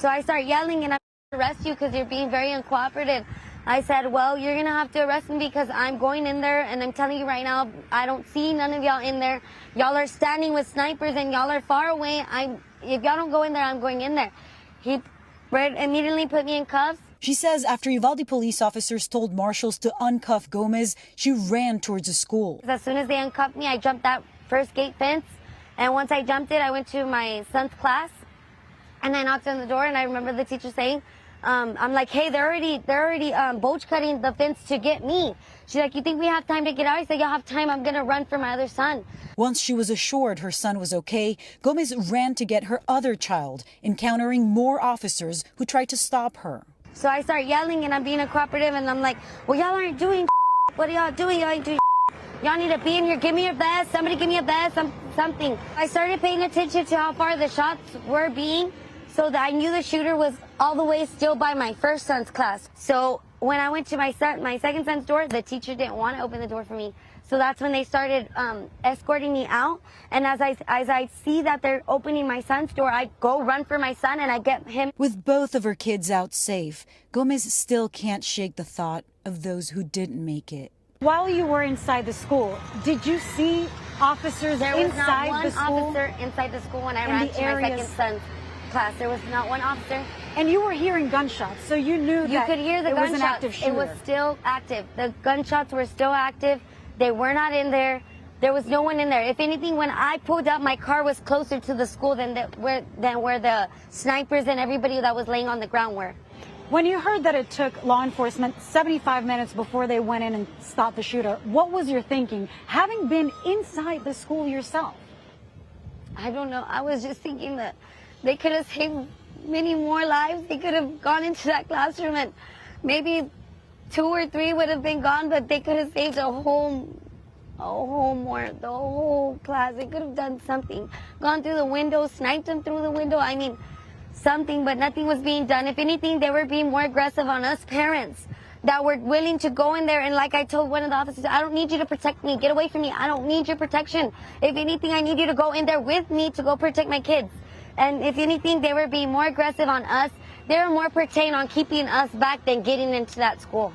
So I start yelling, and I'm going to arrest you because you're being very uncooperative. I said, well, you're going to have to arrest me because I'm going in there, and I'm telling you right now, I don't see none of y'all in there. Y'all are standing with snipers, and y'all are far away. If y'all don't go in there, I'm going in there. He immediately put me in cuffs. She says after Uvalde police officers told marshals to uncuff Gomez, she ran towards the school. As soon as they uncuffed me, I jumped that first gate fence. And once I jumped it, I went to my son's class, and I knocked on the door, and I remember the teacher saying, I'm like, hey, they're already boach cutting the fence to get me. She's like, you think we have time to get out? I said, y'all have time. I'm going to run for my other son. Once she was assured her son was okay, Gomez ran to get her other child, encountering more officers who tried to stop her. So I start yelling, and I'm being uncooperative, and I'm like, well, y'all aren't doing what are y'all doing? Y'all ain't doing y'all need to be in here. Give me your vest. Somebody give me a vest, something. I started paying attention to how far the shots were being, so that I knew the shooter was all the way still by my first son's class. So when I went to my second son's door, the teacher didn't want to open the door for me. So that's when they started escorting me out. And as I see that they're opening my son's door, I go run for my son, and I get him. With both of her kids out safe, Gomez still can't shake the thought of those who didn't make it. While you were inside the school, did you see officers inside the school? There was not one officer inside the school when I ran to my second son's class. There was not one officer. And you were hearing gunshots, so you knew that you could hear the gunshots. Was an active shooter. It was still active. The gunshots were still active. They were not in there. There was no one in there. If anything, when I pulled up, my car was closer to the school than where the snipers and everybody that was laying on the ground were. When you heard that it took law enforcement 75 minutes before they went in and stopped the shooter, what was your thinking, having been inside the school yourself? I don't know. I was just thinking that they could have saved many more lives. They could have gone into that classroom, and maybe 2 or 3 would have been gone, but they could have saved the whole class. They could have done something. Gone through the window, sniped them through the window. I mean, something, but nothing was being done. If anything, they were being more aggressive on us parents that were willing to go in there. And like I told one of the officers, I don't need you to protect me. Get away from me. I don't need your protection. If anything, I need you to go in there with me to go protect my kids. And if anything, they were being more aggressive on us. They were more pertaining on keeping us back than getting into that school.